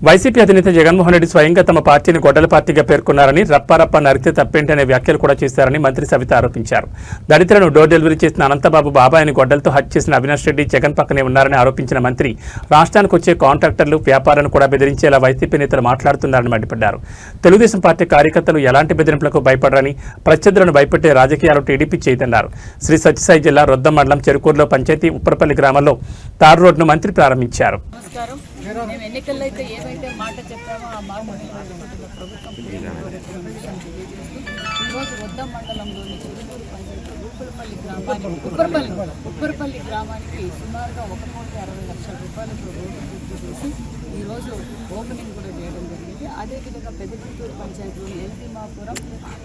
YCP అధినేత జగన్మోహన్ రెడ్డి స్వయంగా తమ పార్టీని గొడ్డల పార్టీగా పేర్కొన్నారని రప్పారప్ప నరికితే తప్పేంటి అనే వ్యాఖ్యలు కూడా చేశారని మంత్రి సవిత ఆరోపించారు. దళితులను డోర్ డెలివరీ చేసిన అనంతబాబు బాబాయిని గొడ్డలతో హత్య చేసిన అవినాష్ రెడ్డి జగన్ పక్కనే ఉన్నారని ఆరోపించిన మంత్రి రాష్ట్రానికి వచ్చే కాంట్రాక్టర్లు వ్యాపారులను కూడా బెదిరించేలా వైసీపీ నేతలు మాట్లాడుతున్నారని మండిపడ్డారు. తెలుగుదేశం పార్టీ కార్యకర్తలు ఎలాంటి బెదిరింపులకు భయపడరని ప్రత్యర్థులను భయపెట్టే రాజకీయాలు టీడీపీ చేయదన్నారు. శ్రీ సత్యసాయి జిల్లా రొద్దం మండలం చెరుకూరులో పంచాయతీ ఉప్పరపల్లి గ్రామంలో తారు రోడ్డును మంత్రి ప్రారంభించారు. మేము ఎన్నికల్లో అయితే ఏవైతే మాట చెప్పామో ఆ మాట ప్రభుత్వం ఈరోజు రొద్దం మండలంలోని చిరుమూరు పంచాయతీ ఉప్పరపల్లి గ్రామానికి సుమారుగా 1,60,00,000 రూపాయలతో రోడ్డు పూర్తి చేసి ఈరోజు ఓపెనింగ్ కూడా చేయడం జరిగింది. అదేవిధంగా పెద్ద చిత్తూరు పంచాయతీలోని ఎల్దిమాపురం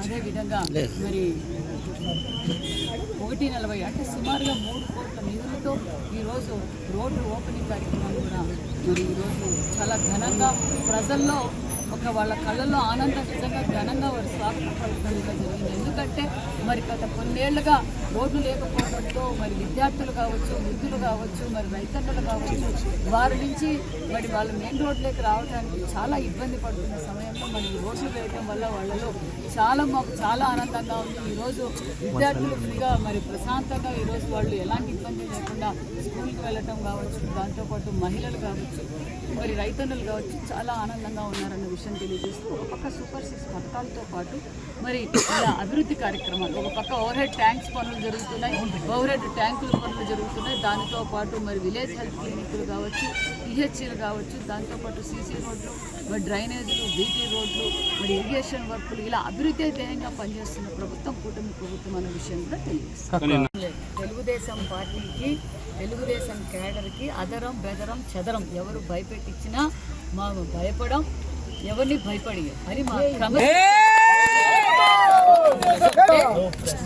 అదేవిధంగా మరి 140 అంటే సుమారుగా 3 కోట్ల నిధులతో ఈరోజు రోడ్డు ఓపెనింగ్ కార్యక్రమాలు కూడా మరి ఈరోజు చాలా ఘనంగా ప్రజల్లో ఒక వాళ్ళ కళ్ళల్లో ఆనందం నిజంగా ఘనంగా వారి స్వాగతం పలకడం జరిగింది. ఎందుకంటే మరి గత కొన్నేళ్లుగా రోడ్లు లేకపోవడంతో మరి విద్యార్థులు కావచ్చు, వృద్ధులు కావచ్చు, మరి రైతన్నలు కావచ్చు, వారి నుంచి మరి వాళ్ళ మెయిన్ రోడ్లోకి రావడానికి చాలా ఇబ్బంది పడుతున్న సమయంలో మరి రోడ్లు వేయడం వల్ల వాళ్ళలో మాకు చాలా ఆనందంగా ఉంది. ఈరోజు విద్యార్థులు ఫ్రీగా మరి ప్రశాంతంగా ఈరోజు వాళ్ళు ఎలాంటి ఇబ్బంది లేకుండా స్కూల్కి వెళ్ళటం కావచ్చు, దాంతోపాటు మహిళలు కావచ్చు, మరి రైతన్నులు కావచ్చు చాలా ఆనందంగా ఉన్నారన్న విషయం తెలియజేస్తూ ఒక పక్క సూపర్ 6 పథకాలతో పాటు మరి ఇలా అభివృద్ధి కార్యక్రమాలు, ఒక పక్క ఓవర్ హెడ్ ట్యాంక్స్ పనులు జరుగుతున్నాయి, ఓవర్ హెడ్ ట్యాంకుల పనులు జరుగుతున్నాయి, దానితో పాటు మరి విలేజ్ హెల్త్ క్లినిక్లు కావచ్చు, పిహెచ్సీలు కావచ్చు, దాంతోపాటు సీసీ రోడ్లు, మరి డ్రైనేజీలు, బీటీ రోడ్లు, మరి ఇరిగేషన్ వర్కులు ఇలా అభివృద్ధి ధ్యేయంగా పనిచేస్తున్న ప్రభుత్వం కూటమి ప్రభుత్వం అనే విషయం కూడా తెలియజేస్తుంది. తెలుగుదేశం పార్టీకి, తెలుగుదేశం క్యాడర్కి అదరం బెదరం చెదరం ఎవరు భయపెట్టించినా మా భయపడం, ఎవరిని భయపడి అని మా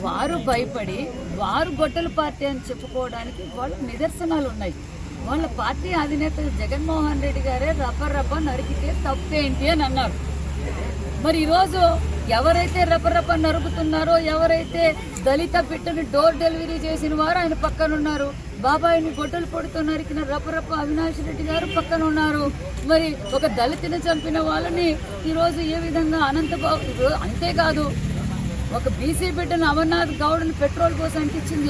వారు భయపడి వారు గొడ్డల పార్టీ అని చెప్పుకోవడానికి వాళ్ళ నిదర్శనాలు ఉన్నాయి. వాళ్ళ పార్టీ అధినేత జగన్మోహన్ రెడ్డి గారే రప్ప నరికితే తప్పేంటి అని అన్నారు. మరి ఈరోజు ఎవరైతే రప్ప నరుకుతున్నారో, ఎవరైతే దళిత బిడ్డని డోర్ డెలివరీ చేసిన వారు ఆయన పక్కన ఉన్నారు. బాబాయిని గొడ్డలు పొడితో నరికిన రప్ప అవినాష్ రెడ్డి గారు పక్కన ఉన్నారు. మరి ఒక దళితుని చంపిన వాళ్ళని ఈరోజు ఏ విధంగా అనంతబాబు, అంతేకాదు ఒక బీసీ బిడ్డను అమర్నాథ్ గౌడ్ని పెట్రోల్ కోసం అంటించింది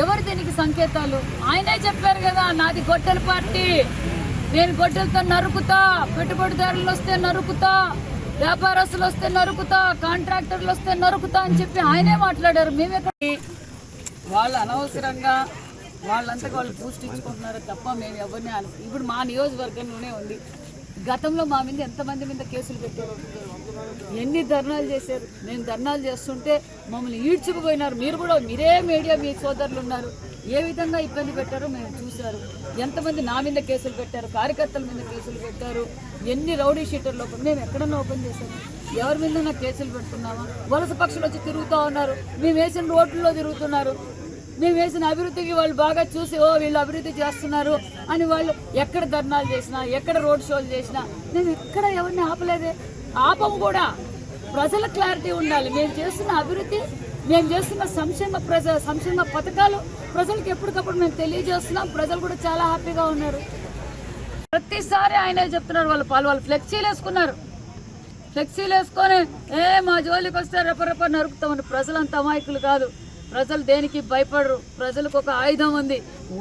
ఎవరు దీనికి సంకేతాలు? ఆయనే చెప్పారు కదా, నాది గొడ్డల పార్టీ, నేను గొడ్డలతో నరుకుతా, పెట్టుబడిదారులు వస్తే నరుకుతా, వ్యాపారస్తులు వస్తే నరుకుతా, కాంట్రాక్టర్లు వస్తే నరుకుతా అని చెప్పి ఆయనే మాట్లాడారు. మేమెక్కడ వాళ్ళు అనవసరంగా వాళ్ళంతా వాళ్ళు బూస్ట్ ఇచ్చుకుంటున్నారు తప్ప మేము ఎవరిని ఇప్పుడు మా నియోజకవర్గంలోనే ఉంది. గతంలో మా మీద ఎంతమంది మీద కేసులు పెట్టారు, ఎన్ని ధర్నాలు చేశారు. మేము ధర్నాలు చేస్తుంటే మమ్మల్ని ఈడ్చుకుపోయినారు. మీరే మీడియా, మీ సోదరులు ఉన్నారు, ఏ విధంగా ఇబ్బంది పెట్టారో మేము చూశారు. ఎంతమంది నా మీద కేసులు పెట్టారు, కార్యకర్తల మీద కేసులు పెట్టారు, ఎన్ని రౌడీ షీటర్లు మేము ఎక్కడన్నా ఓపెన్ చేశాము, ఎవరి మీద కేసులు పెట్టుకున్నామా? వలస పక్షులు వచ్చి తిరుగుతూ ఉన్నారు, మేము వేసిన రోడ్లలో తిరుగుతున్నారు, మేము వేసిన అభివృద్ధికి వాళ్ళు బాగా చూసి వీళ్ళు అభివృద్ధి చేస్తున్నారు అని వాళ్ళు ఎక్కడ ధర్నాలు చేసినా, ఎక్కడ రోడ్ షోలు చేసినా మేము ఎక్కడ ఎవరిని ఆపలేదే, ఆపము కూడా. ప్రజల క్లారిటీ ఉండాలి. మేము చేస్తున్న అభివృద్ధి, మేము చేస్తున్న సంక్షేమ పథకాలు ప్రజలకు ఎప్పటికప్పుడు మేము తెలియజేస్తున్నాం. ప్రజలు కూడా చాలా హ్యాపీగా ఉన్నారు. ప్రతిసారి ఆయనే చెప్తున్నారు, వాళ్ళు ఫ్లెక్సీలు వేసుకున్నారు, ఫ్లెక్సీలు వేసుకొని మా జోలికి వస్తే రప్ప నరుకుతామని. ప్రజలంత అమాయకులు కాదు, ప్రజలు దేనికి భయపడరు. ప్రజలకు ఒక ఆయుధం ఉంది,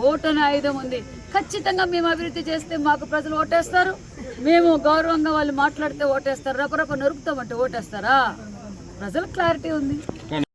ఓటు అనే ఆయుధం ఉంది. ఖచ్చితంగా మేము అభివృద్ధి చేస్తే మాకు ప్రజలు ఓటేస్తారు. మేము గౌరవంగా వాళ్ళు మాట్లాడితే ఓటేస్తారు. రప్ప నరుకుతామంటే ఓటేస్తారా? ప్రజలకు క్లారిటీ ఉంది.